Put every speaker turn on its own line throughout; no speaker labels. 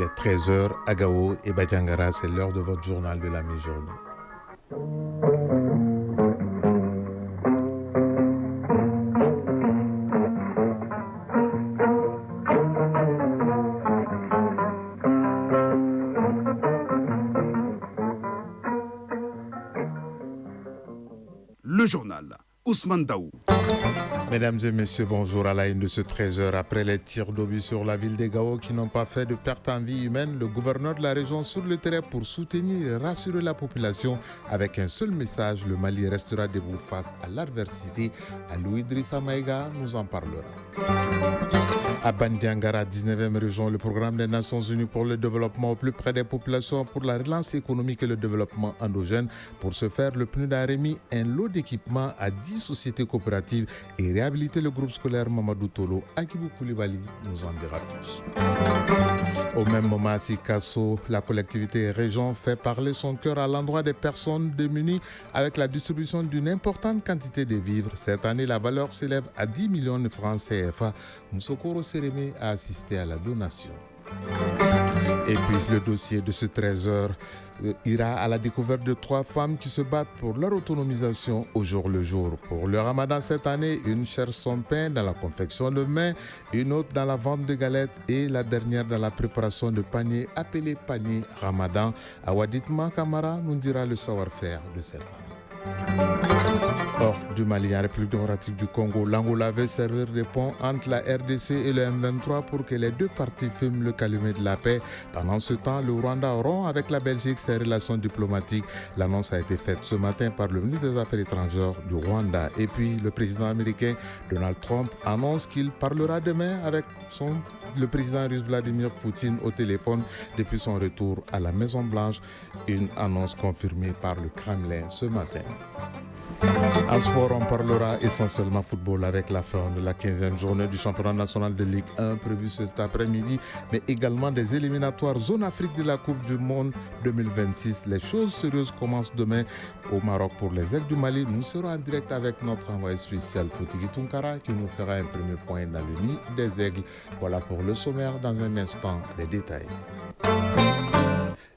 est 13h à Gao et Badiangara, c'est l'heure de votre journal de la mi-journée.
Le journal, Ousmane Daou.
Mesdames et messieurs, bonjour à la une de ce 13h. Après les tirs d'obus sur la ville de Gao qui n'ont pas fait de perte en vie humaine, le gouverneur de la région sur le terrain pour soutenir et rassurer la population avec un seul message, le Mali restera debout face à l'adversité. Alou Idrissa Maïga nous en parlera. À Bandiangara, 19e région, le programme des Nations Unies pour le développement au plus près des populations pour la relance économique et le développement endogène. Pour ce faire, le PNUD a remis un lot d'équipements à 10 sociétés coopératives et réhabilité le groupe scolaire Mamadou Tolo. Akibou Koulibaly nous en dira plus. Au même moment, à Sikasso, la collectivité région fait parler son cœur à l'endroit des personnes démunies avec la distribution d'une importante quantité de vivres. Cette année, la valeur s'élève à 10 millions de francs CFA. Moussokoro Sérémé a assisté à la donation. Et puis le dossier de ce 13h ira à la découverte de 3 femmes qui se battent pour leur autonomisation au jour le jour. Pour le ramadan cette année, une cherche son pain dans la confection de mets, une autre dans la vente de galettes et la dernière dans la préparation de paniers appelés paniers ramadan. Awaditma Kamara nous dira le savoir-faire de ces femmes. Hors du Mali, en République démocratique du Congo, l'Angola veut servir de pont entre la RDC et le M23 pour que les deux parties fument le calumet de la paix. Pendant ce temps, le Rwanda rompt avec la Belgique ses relations diplomatiques. L'annonce a été faite ce matin par le ministre des Affaires étrangères du Rwanda. Et puis, le président américain Donald Trump annonce qu'il parlera demain avec le président russe Vladimir Poutine au téléphone depuis son retour à la Maison-Blanche. Une annonce confirmée par le Kremlin ce matin. En sport, on parlera essentiellement football avec la fin de la 15e journée du championnat national de Ligue 1 prévue cet après-midi, mais également des éliminatoires zone Afrique de la Coupe du Monde 2026. Les choses sérieuses commencent demain au Maroc pour les Aigles du Mali. Nous serons en direct avec notre envoyé spécial Foutigi Tunkara qui nous fera un premier point dans le nid des Aigles. Voilà pour le sommaire. Dans un instant, les détails.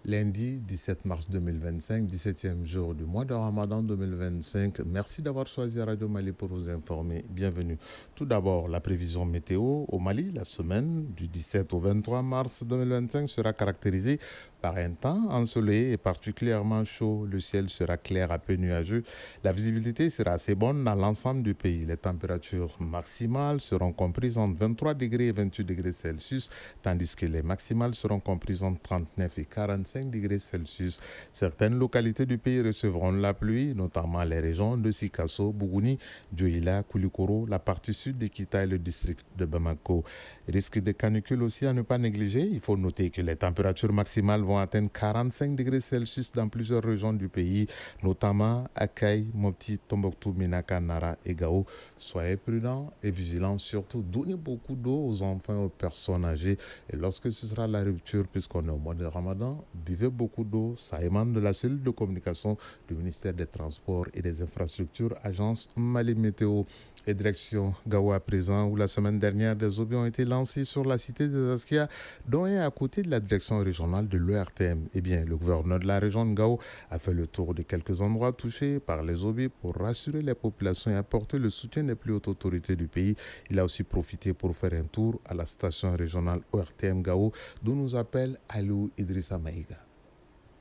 Lundi 17 mars 2025, 17e jour du mois de Ramadan 2025. Merci d'avoir choisi Radio Mali pour vous informer. Bienvenue. Tout d'abord, la prévision météo au Mali. La semaine du 17 au 23 mars 2025 sera caractérisée par un temps ensoleillé et particulièrement chaud. Le ciel sera clair à peu nuageux. La visibilité sera assez bonne dans l'ensemble du pays. Les températures maximales seront comprises entre 23 degrés et 28 degrés Celsius, tandis que les maximales seront comprises entre 39 et 45 degrés Celsius. Certaines localités du pays recevront la pluie, notamment les régions de Sikasso, Bougouni, Djoïla, Koulikoro, la partie sud de Kita et le district de Bamako. Risque de canicule aussi à ne pas négliger. Il faut noter que les températures maximales vont atteindre 45 degrés Celsius dans plusieurs régions du pays, notamment à Kay, Mopti, Tombouctou, Minaka, Nara et Gao. Soyez prudents et vigilants, surtout donnez beaucoup d'eau aux enfants et aux personnes âgées. Et lorsque ce sera la rupture, puisqu'on est au mois de Ramadan, buvez beaucoup d'eau. Ça émane de la cellule de communication du ministère des Transports et des Infrastructures, agence Mali Météo. Et direction Gao à présent, où la semaine dernière, des obus ont été lancés sur la cité des Askia, dont un à côté de la direction régionale de l'ERTM. Eh bien, le gouverneur de la région de Gao a fait le tour de quelques endroits touchés par les obus pour rassurer les populations et apporter le soutien des plus hautes autorités du pays. Il a aussi profité pour faire un tour à la station régionale ORTM Gao, d'où nous appelle Alou Idrissa Maïga.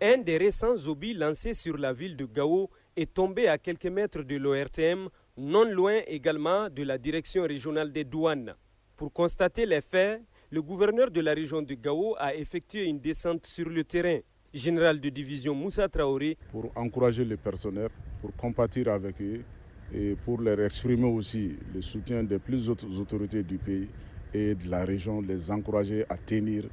Un des récents obus lancés sur la ville de Gao est tombé à quelques mètres de l'ORTM, non loin également de la direction régionale des douanes. Pour constater les faits, le gouverneur de la région de Gao a effectué une descente sur le terrain. Général de division Moussa Traoré.
Pour encourager les personnels, pour compatir avec eux et pour leur exprimer aussi le soutien des plus hautes autorités du pays et de la région, les encourager à tenir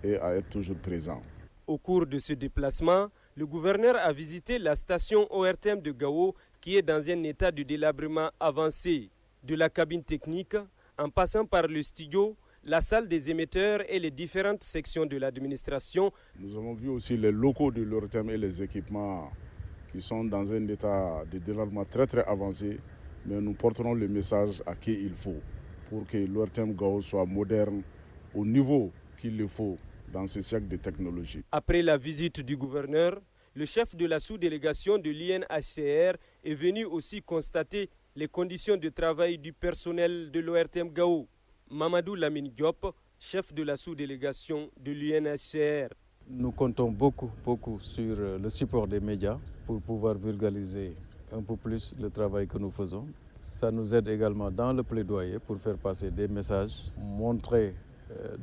et à être toujours présents.
Au cours de ce déplacement, le gouverneur a visité la station ORTM de Gao qui est dans un état de délabrement avancé. De la cabine technique, en passant par le studio, la salle des émetteurs et les différentes sections de l'administration.
Nous avons vu aussi les locaux de l'ORTM et les équipements qui sont dans un état de délabrement très très avancé. Mais nous porterons le message à qui il faut pour que l'ORTM Gao soit moderne au niveau qu'il le faut dans ce siècle de technologie.
Après la visite du gouverneur, le chef de la sous-délégation de l'INHCR est venu aussi constater les conditions de travail du personnel de l'ORTM Gao. Mamadou Lamine Diop, chef de la sous-délégation de l'UNHCR.
Nous comptons beaucoup sur le support des médias pour pouvoir vulgariser un peu plus le travail que nous faisons. Ça nous aide également dans le plaidoyer pour faire passer des messages, montrer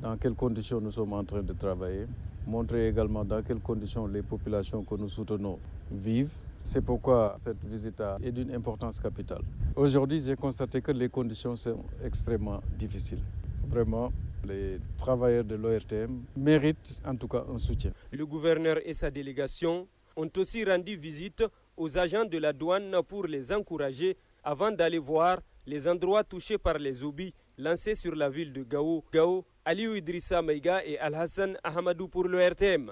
dans quelles conditions nous sommes en train de travailler, montrer également dans quelles conditions les populations que nous soutenons vivent. C'est pourquoi cette visite est d'une importance capitale. Aujourd'hui, j'ai constaté que les conditions sont extrêmement difficiles. Vraiment, les travailleurs de l'ORTM méritent en tout cas un soutien.
Le gouverneur et sa délégation ont aussi rendu visite aux agents de la douane pour les encourager avant d'aller voir les endroits touchés par les obus lancés sur la ville de Gao. Aliou Idrissa Maïga et Al-Hassan Ahmadou pour le RTM.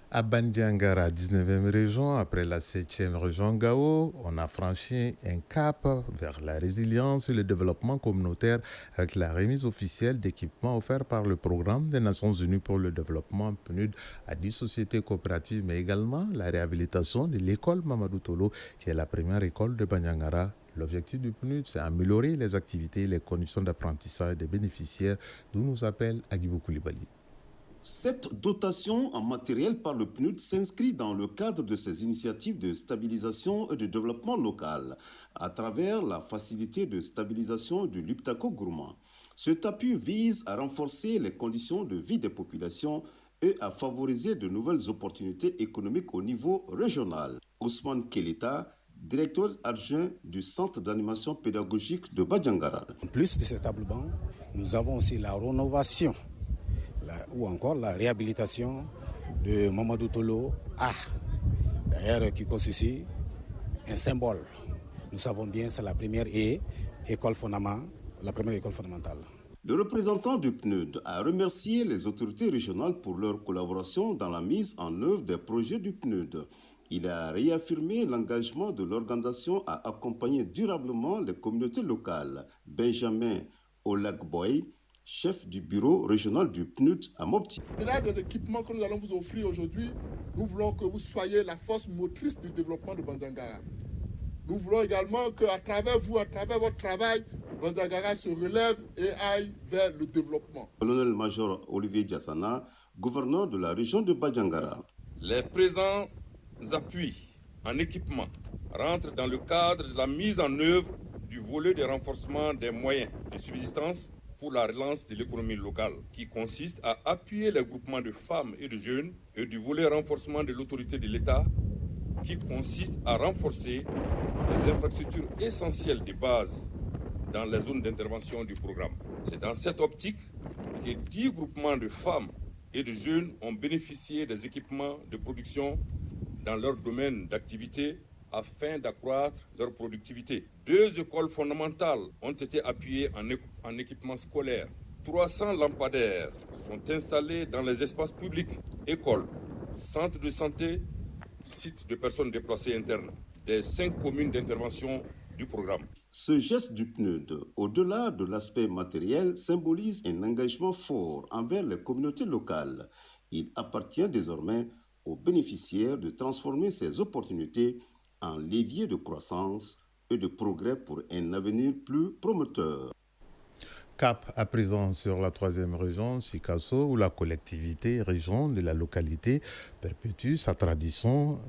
À Bandiangara, 19e région, après la 7e région Gao, on a franchi un cap vers la résilience et le développement communautaire avec la remise officielle d'équipements offerts par le programme des Nations Unies pour le développement PNUD à 10 sociétés coopératives, mais également la réhabilitation de l'école Mamadou Tolo, qui est la première école de Bandiangara. L'objectif du PNUD, c'est améliorer les activités et les conditions d'apprentissage des bénéficiaires, d'où nous appelle Agibou Koulibaly.
Cette dotation en matériel par le PNUD s'inscrit dans le cadre de ces initiatives de stabilisation et de développement local à travers la facilité de stabilisation du Liptako Gourma. Cet appui vise à renforcer les conditions de vie des populations et à favoriser de nouvelles opportunités économiques au niveau régional. Ousmane Kelita, directeur adjoint du centre d'animation pédagogique de Bandiangara.
En plus de cet tableau-banc, nous avons aussi la rénovation ou encore la réhabilitation de Mamadou Tolo A, d'ailleurs qui constitue un symbole. Nous savons bien que c'est la première école fondamentale. Le
représentant du PNUD a remercié les autorités régionales pour leur collaboration dans la mise en œuvre des projets du PNUD. Il a réaffirmé l'engagement de l'organisation à accompagner durablement les communautés locales. Benjamin Olagboy, chef du bureau régional du PNUD à Mopti.
Au-delà des équipements que nous allons vous offrir aujourd'hui, nous voulons que vous soyez la force motrice du développement de Bandiangara. Nous voulons également qu'à travers vous, à travers votre travail, Bandiangara se relève et aille vers le développement.
Colonel-major Olivier Diassana, gouverneur de la région de Bandiangara.
Les présents appuis en équipement rentrent dans le cadre de la mise en œuvre du volet de renforcement des moyens de subsistance pour la relance de l'économie locale, qui consiste à appuyer les groupements de femmes et de jeunes, et du volet renforcement de l'autorité de l'État, qui consiste à renforcer les infrastructures essentielles de base dans les zones d'intervention du programme. C'est dans cette optique que 10 groupements de femmes et de jeunes ont bénéficié des équipements de production dans leur domaine d'activité afin d'accroître leur productivité. 2 écoles fondamentales ont été appuyées en équipement scolaire. 300 lampadaires sont installés dans les espaces publics, écoles, centres de santé, sites de personnes déplacées internes, des 5 communes d'intervention du programme.
Ce geste du PNUD, au-delà de l'aspect matériel, symbolise un engagement fort envers les communautés locales. Il appartient désormais aux bénéficiaires de transformer ces opportunités en levier de croissance et de progrès pour un avenir plus prometteur.
Cap à présent sur la 3e région, Sikasso, où la collectivité région de la localité perpétue sa tradition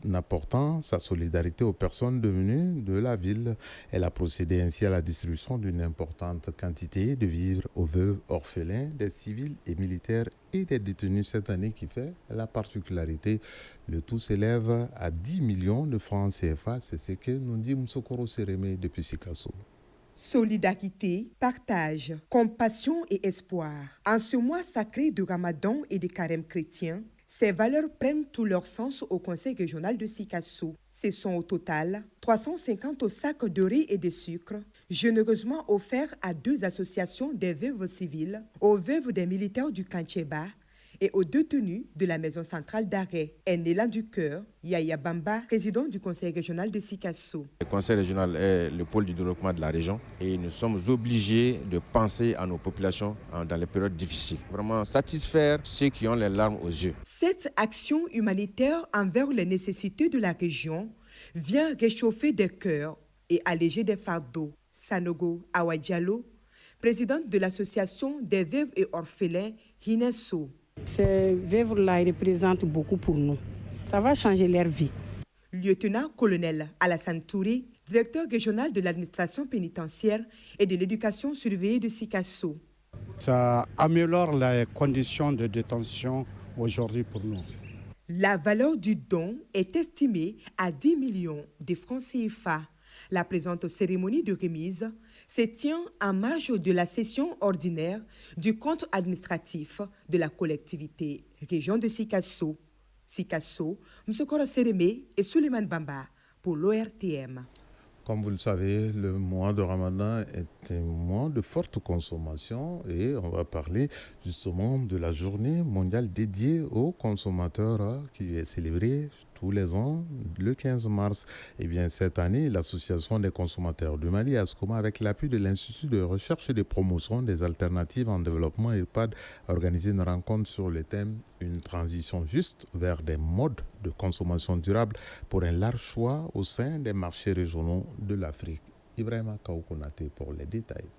en apportant sa solidarité aux personnes devenues de la ville. Elle a procédé ainsi à la distribution d'une importante quantité de vivres aux veuves, orphelins, des civils et militaires et des détenus cette année qui fait la particularité. Le tout s'élève à 10 millions de francs CFA. C'est ce que nous dit Moussokoro Sérémé depuis Sikasso.
Solidarité, partage, compassion et espoir. En ce mois sacré de Ramadan et de Carême chrétien, ces valeurs prennent tout leur sens au Conseil régional de Sikasso. Ce sont au total 350 sacs de riz et de sucre, généreusement offerts à 2 associations des veuves civiles, aux veuves des militaires du Kantcheba et aux détenus de la maison centrale d'arrêt. Un élan du cœur, Yaya Bamba, président du conseil régional de Sikasso.
Le conseil régional est le pôle du développement de la région et nous sommes obligés de penser à nos populations dans les périodes difficiles. Vraiment satisfaire ceux qui ont les larmes aux yeux.
Cette action humanitaire envers les nécessités de la région vient réchauffer des cœurs et alléger des fardeaux. Sanogo Awadjalo, présidente de l'association des veuves et orphelins Hinesso.
Ces veuves-là représentent beaucoup pour nous. Ça va changer leur vie.
Lieutenant-colonel Alassane Touré, directeur régional de l'administration pénitentiaire et de l'éducation surveillée de Sikasso.
Ça améliore les conditions de détention aujourd'hui pour nous.
La valeur du don est estimée à 10 millions de francs CFA. La présente cérémonie de remise se tient en marge de la session ordinaire du compte administratif de la collectivité région de Sikasso. Sikasso, Msokoro Sereme et Suleiman Bamba pour l'ORTM.
Comme vous le savez, le mois de Ramadan est un mois de forte consommation et on va parler justement de la journée mondiale dédiée aux consommateurs qui est célébrée tous les ans, le 15 mars. Et bien cette année, l'Association des consommateurs du Mali, ASCOMA, avec l'appui de l'Institut de recherche et de promotion des alternatives en développement, IRPAD, a organisé une rencontre sur le thème « Une transition juste vers des modes de consommation durable pour un large choix au sein des marchés régionaux de l'Afrique ». Ibrahima Kaoukonate pour les détails.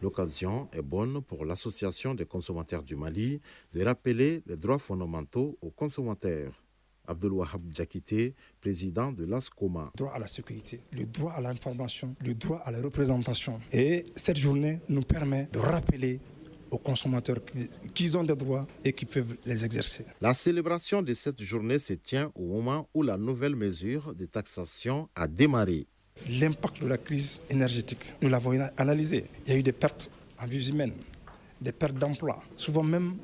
L'occasion est bonne pour l'Association des consommateurs du Mali de rappeler les droits fondamentaux aux consommateurs. Abdelwahab Djakité, président de l'ASCOMA.
Le droit à la sécurité, le droit à l'information, le droit à la représentation. Et cette journée nous permet de rappeler aux consommateurs qu'ils ont des droits et qu'ils peuvent les exercer.
La célébration de cette journée se tient au moment où la nouvelle mesure de taxation a démarré.
L'impact de la crise énergétique, nous l'avons analysé. Il y a eu des pertes en vies humaines, des pertes d'emplois. Souvent même,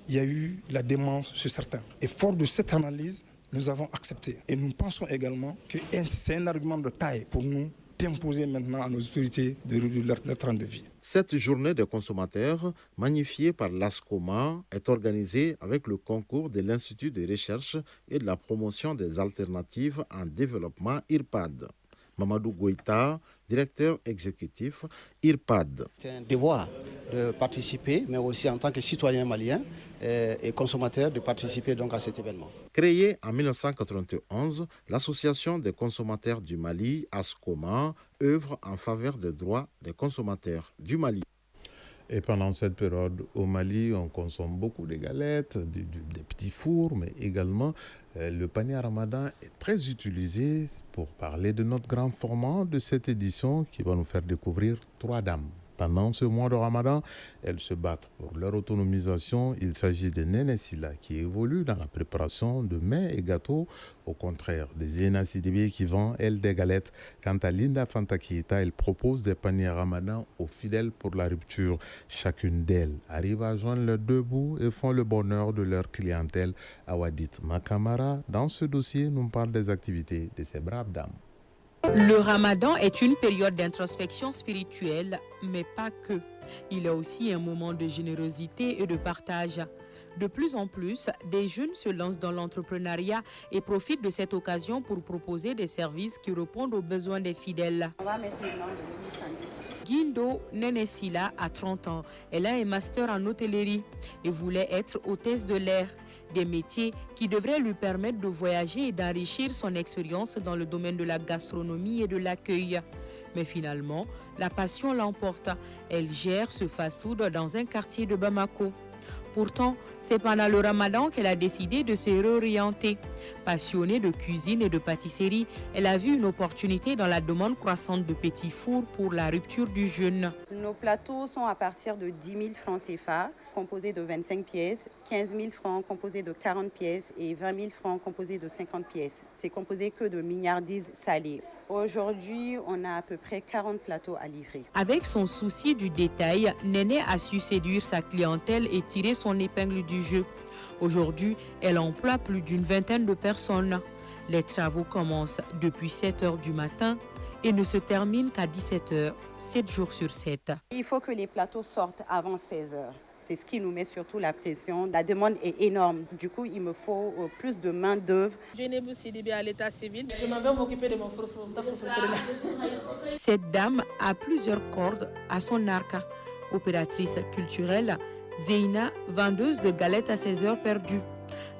il y a eu la démence sur certains. Et fort de cette analyse, nous avons accepté. Et nous pensons également que c'est un argument de taille pour nous d'imposer maintenant à nos autorités de réduire leur train de vie.
Cette journée des consommateurs, magnifiée par l'ASCOMA, est organisée avec le concours de l'Institut de recherche et de la promotion des alternatives en développement IRPAD. Mamadou Goïta, directeur exécutif IRPAD.
C'est un devoir de participer, mais aussi en tant que citoyen malien et consommateur de participer donc à cet événement.
Créée en 1991, l'Association des consommateurs du Mali, ASCOMA, œuvre en faveur des droits des consommateurs du Mali.
Et pendant cette période, au Mali, on consomme beaucoup de galettes, des petits fours, mais également le panier à Ramadan est très utilisé pour parler de notre grand format de cette édition qui va nous faire découvrir 3 dames. Pendant ce mois de Ramadan, elles se battent pour leur autonomisation. Il s'agit de Néné Silla qui évolue dans la préparation de mets et gâteaux, au contraire de Zéna Sidibé qui vend, elle, des galettes. Quant à Linda Fantakita, elle propose des paniers Ramadan aux fidèles pour la rupture. Chacune d'elles arrive à joindre leurs 2 bouts et font le bonheur de leur clientèle. Awadit Makamara, dans ce dossier, nous parle des activités de ces braves dames.
Le Ramadan est une période d'introspection spirituelle, mais pas que. Il est aussi un moment de générosité et de partage. De plus en plus, des jeunes se lancent dans l'entrepreneuriat et profitent de cette occasion pour proposer des services qui répondent aux besoins des fidèles.
On va mettre maintenant le mini sandwich.
Guindo Néné Silla a 30 ans. Elle a un master en hôtellerie et voulait être hôtesse de l'air. Des métiers qui devraient lui permettre de voyager et d'enrichir son expérience dans le domaine de la gastronomie et de l'accueil. Mais finalement, la passion l'emporte. Elle gère ce fast-food dans un quartier de Bamako. Pourtant, c'est pendant le Ramadan qu'elle a décidé de se réorienter. Passionnée de cuisine et de pâtisserie, elle a vu une opportunité dans la demande croissante de petits fours pour la rupture du jeûne.
Nos plateaux sont à partir de 10 000 francs CFA, composés de 25 pièces, 15 000 francs composés de 40 pièces et 20 000 francs composés de 50 pièces. C'est composé que de mignardises salées. Aujourd'hui, on a à peu près 40 plateaux à livrer.
Avec son souci du détail, Néné a su séduire sa clientèle et tirer son épingle du jeu. Aujourd'hui, elle emploie plus d'une vingtaine de personnes. Les travaux commencent depuis 7 h du matin et ne se terminent qu'à 17 h, 7 jours sur 7.
Il faut que les plateaux sortent avant 16 h. C'est ce qui nous met surtout la pression. La demande est énorme. Du coup, il me faut plus de main-d'œuvre.
Je n'ai Sidibé à l'état civil. Je m'en vais m'occuper de mon frou-frou.
Cette dame a plusieurs cordes à son arc. Opératrice culturelle, Zeina, vendeuse de galettes à ses heures perdues.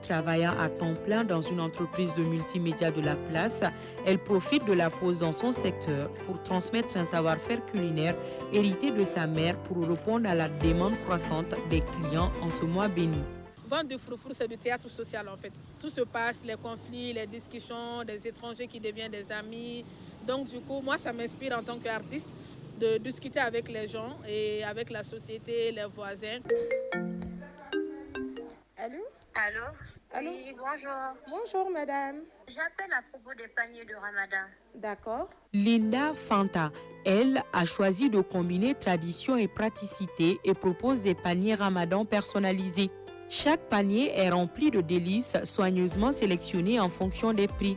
Travaillant à temps plein dans une entreprise de multimédia de la place, elle profite de la pause dans son secteur pour transmettre un savoir-faire culinaire hérité de sa mère pour répondre à la demande croissante des clients en ce mois béni.
Vendre du frou-frou, c'est du théâtre social en fait. Tout se passe, les conflits, les discussions, des étrangers qui deviennent des amis. Donc du coup, moi, ça m'inspire en tant qu'artiste de discuter avec les gens et avec la société, les voisins.
Allô?
Allô?
Allô?
Oui, bonjour.
Bonjour, madame.
J'appelle à propos des paniers de Ramadan.
D'accord.
Linda Fanta, elle, a choisi de combiner tradition et praticité et propose des paniers Ramadan personnalisés. Chaque panier est rempli de délices soigneusement sélectionnés en fonction des prix.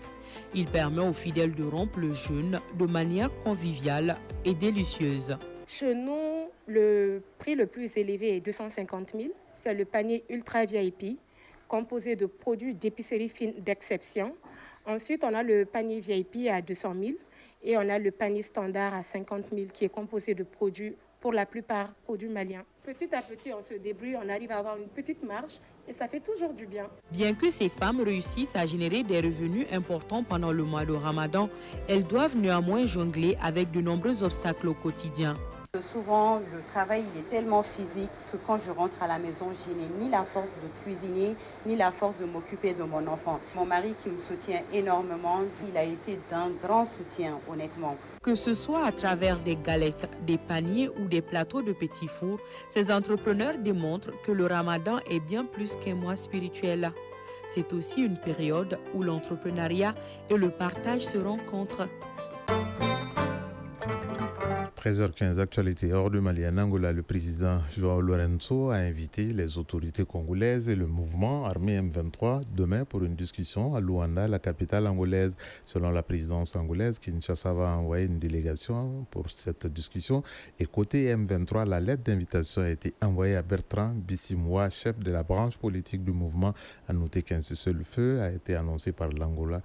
Il permet aux fidèles de rompre le jeûne de manière conviviale et délicieuse.
Chez nous, le prix le plus élevé est 250 000. C'est le panier Ultra VIP, composé de produits d'épicerie fine d'exception. Ensuite, on a le panier VIP à 200 000 et on a le panier standard à 50 000 qui est composé de produits, pour la plupart, produits maliens. Petit à petit, on se débrouille, on arrive à avoir une petite marge et ça fait toujours du bien.
Bien que ces femmes réussissent à générer des revenus importants pendant le mois de Ramadan, elles doivent néanmoins jongler avec de nombreux obstacles au quotidien.
Souvent, le travail il est tellement physique que quand je rentre à la maison, je n'ai ni la force de cuisiner, ni la force de m'occuper de mon enfant. Mon mari qui me soutient énormément, il a été d'un grand soutien, honnêtement.
Que ce soit à travers des galettes, des paniers ou des plateaux de petits fours, ces entrepreneurs démontrent que le Ramadan est bien plus qu'un mois spirituel. C'est aussi une période où l'entrepreneuriat et le partage se rencontrent.
13h15, actualité hors du Mali. En Angola, le président João Lourenço a invité les autorités congolaises et le mouvement armé M23 demain pour une discussion à Luanda, la capitale angolaise. Selon la présidence angolaise, Kinshasa va envoyer une délégation pour cette discussion. Et côté M23, la lettre d'invitation a été envoyée à Bertrand Bisimwa, chef de la branche politique du mouvement. À noter qu'un cessez-le-feu a été annoncé par l'Angola,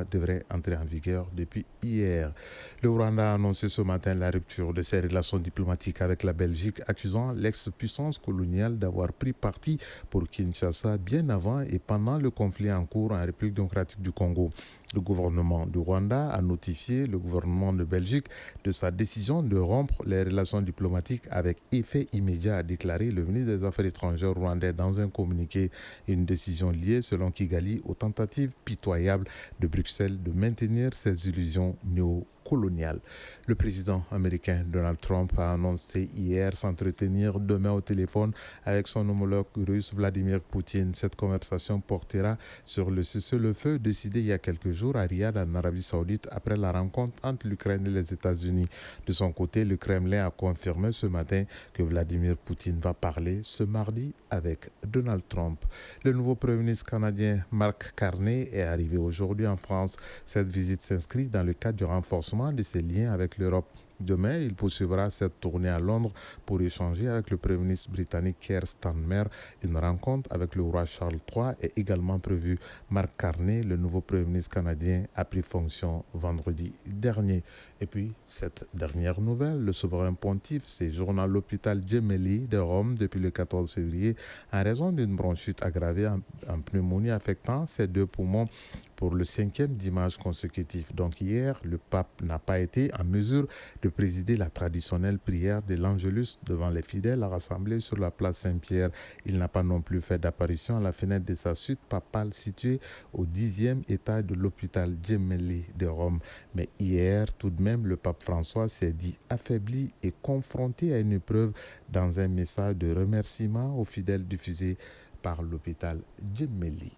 devrait entrer en vigueur depuis hier. Le Rwanda a annoncé ce matin la rupture de ses relations diplomatiques avec la Belgique, accusant l'ex-puissance coloniale d'avoir pris parti pour Kinshasa bien avant et pendant le conflit en cours en République démocratique du Congo. Le gouvernement du Rwanda a notifié le gouvernement de Belgique de sa décision de rompre les relations diplomatiques avec effet immédiat, a déclaré le ministre des Affaires étrangères rwandais dans un communiqué. Une décision liée, selon Kigali, aux tentatives pitoyables de Bruxelles de maintenir ses illusions néocoloniales. Le président américain Donald Trump a annoncé hier s'entretenir demain au téléphone avec son homologue russe Vladimir Poutine. Cette conversation portera sur le cessez-le-feu décidé il y a quelques jours à Riyad, en Arabie Saoudite, après la rencontre entre l'Ukraine et les États-Unis. De son côté, le Kremlin a confirmé ce matin que Vladimir Poutine va parler ce mardi avec Donald Trump. Le nouveau Premier ministre canadien Mark Carney est arrivé aujourd'hui en France. Cette visite s'inscrit dans le cadre du renforcement de ses liens avec l'Europe. Demain, il poursuivra cette tournée à Londres pour échanger avec le Premier ministre britannique Keir Starmer. Une rencontre avec le roi Charles III est également prévue. Mark Carney, le nouveau Premier ministre canadien, a pris fonction vendredi dernier. Et puis, cette dernière nouvelle, le souverain pontife séjourne à l'hôpital Gemelli de Rome depuis le 14 février en raison d'une bronchite aggravée en pneumonie affectant ses deux poumons pour le 5e dimanche consécutif. Donc hier, le pape n'a pas été en mesure de présider la traditionnelle prière de l'Angelus devant les fidèles rassemblés sur la place Saint-Pierre. Il n'a pas non plus fait d'apparition à la fenêtre de sa suite papale située au 10e étage de l'hôpital Gemelli de Rome. Mais hier, tout de même, le pape François s'est dit affaibli et confronté à une épreuve dans un message de remerciement aux fidèles diffusé par l'hôpital Gemelli.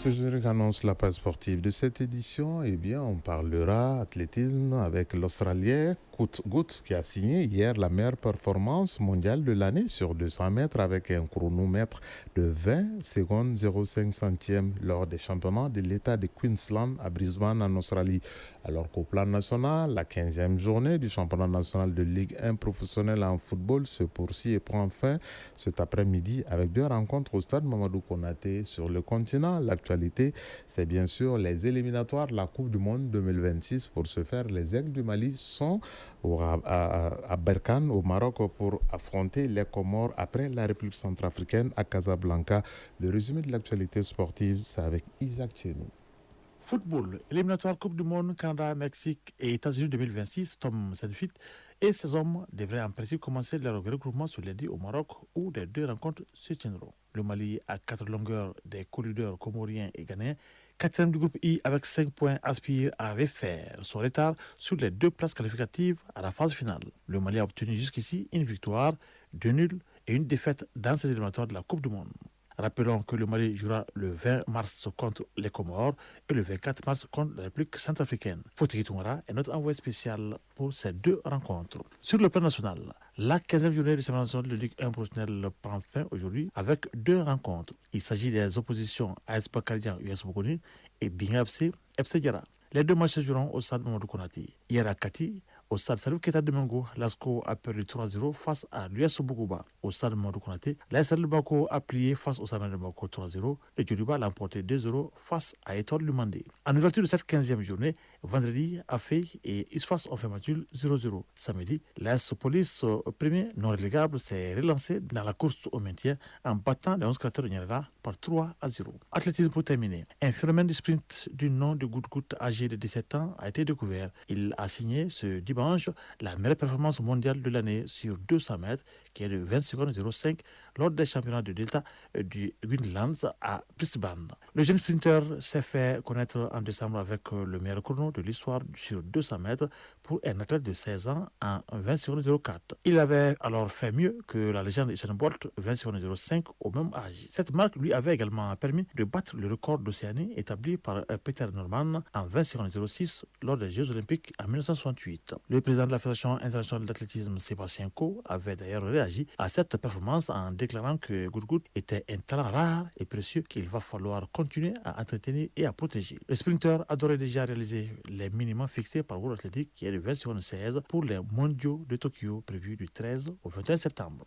Ce générique annonce la page sportive de cette édition. Eh bien, on parlera athlétisme avec l'Australien Goutte qui a signé hier la meilleure performance mondiale de l'année sur 200 mètres avec un chronomètre de 20 secondes 0,5 centièmes lors des championnats de l'État de Queensland à Brisbane en Australie. Alors qu'au plan national, la 15e journée du championnat national de Ligue 1 professionnelle en football se poursuit et prend fin cet après-midi avec 2 rencontres au stade Mamadou Konaté sur le continent. L'actualité, c'est bien sûr les éliminatoires de la Coupe du Monde 2026. Pour ce faire, les Aigles du Mali sont à Berkane, au Maroc, pour affronter les Comores après la République centrafricaine à Casablanca. Le résumé de l'actualité sportive, c'est avec Isaac Tchenou.
Football, éliminatoire Coupe du Monde, Canada, Mexique et États-Unis 2026, Tom Senfit et ses hommes devraient en principe commencer leur regroupement ce lundi au Maroc où les 2 rencontres se tiendront. Le Mali a 4 longueurs des corridors comoriens et ghanéens, 4e du groupe I avec 5 points, aspire à refaire son retard sur les 2 places qualificatives à la phase finale. Le Mali a obtenu jusqu'ici une victoire, 2 nuls et une défaite dans ces éliminatoires de la Coupe du Monde. Rappelons que le Mali jouera le 20 mars contre les Comores et le 24 mars contre la République centrafricaine. Fotiki Toungara est notre envoyé spécial pour ces 2 rencontres. Sur le plan national, la 15e journée du championnat national de Ligue 1 professionnelle prend fin aujourd'hui avec 2 rencontres. Il s'agit des oppositions AS Bakarian US Bogoni et Bingapse FC Diara. Les 2 matchs se joueront au stade Mamadou Konaté. Hier à Kati, au stade Salou Keita de Mengo, l'ASCO a perdu 3-0 face à l'US Bougouba. Au stade Mamadou Konaté, l'AS Bako a plié face au stade de Bako 3-0. Le Djoliba l'a emporté 2-0 face à Etoile Lumandé. En ouverture de cette 15e journée, vendredi, Afé et Isfas ont fait match 0-0. Samedi, l'AS Police, premier non relégable, s'est relancé dans la course au maintien en battant les 11 créateurs de Nyarela par 3-0. Athlétisme pour terminer. Un phénomène de sprint du nom de Goutte âgé de 17 ans a été découvert. Il a signé ce dimanche la meilleure performance mondiale de l'année sur 200 mètres qui est de 20 secondes 05 lors des championnats de Delta du Windlands à Brisbane. Le jeune sprinter s'est fait connaître en décembre avec le meilleur chrono de l'histoire sur 200 mètres pour un athlète de 16 ans en 20 secondes 04. Il avait alors fait mieux que la légende Usain Bolt 20 secondes 05 au même âge. Cette marque lui avait également permis de battre le record d'Océanie établi par Peter Norman en 20 secondes 06 lors des Jeux Olympiques en 1968. Le président de la Fédération internationale d'athlétisme, Sébastien Coe, avait d'ailleurs réagi à cette performance en déclarant que Goutte était un talent rare et précieux qu'il va falloir continuer à entretenir et à protéger. Le sprinter a d'ores et déjà réalisé les minimums fixés par World Athletics qui est de 20 secondes 16 pour les mondiaux de Tokyo prévus du 13 au 21 septembre.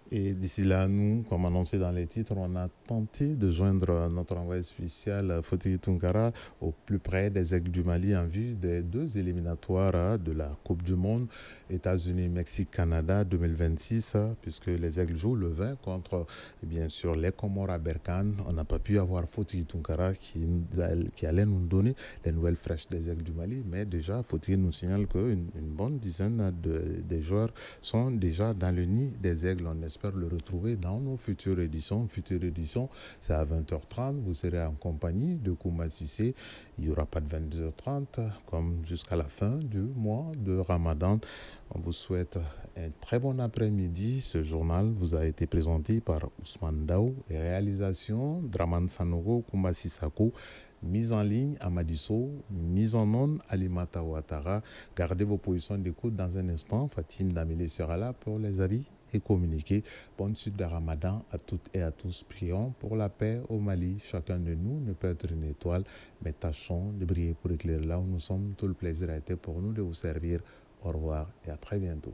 Et d'ici là, nous, comme annoncé dans les titres, on a tenté de joindre notre envoyé spécial Fotiki Toungara au plus près des Aigles du Mali en vue des 2 éliminatoires de la Coupe du Monde États-Unis, Mexique, Canada 2026, puisque les Aigles jouent le 20 contre, bien sûr, les Comores à Berkane. On n'a pas pu avoir Fotiki Toungara qui allait nous donner les nouvelles fraîches des Aigles du Mali, mais déjà, Fotiki nous signale qu'une bonne dizaine des joueurs sont déjà dans le nid des Aigles. On espère le retrouver dans nos futures éditions. Future édition, c'est à 20h30. Vous serez en compagnie de Kouma Sissé. Il n'y aura pas de 22h30 comme jusqu'à la fin du mois de Ramadan. On vous souhaite un très bon après-midi. Ce journal vous a été présenté par Ousmane Daou et réalisation Draman Sanogo, Kouma Sissako. Mise en ligne Amadisso, mise en onde Alimata Ouattara. Gardez vos positions d'écoute dans un instant. Fatim Damile sera là pour les avis et communiquer. Bonne suite de Ramadan à toutes et à tous. Prions pour la paix au Mali. Chacun de nous ne peut être une étoile, mais tâchons de briller pour éclairer là où nous sommes. Tout le plaisir a été pour nous de vous servir. Au revoir et à très bientôt.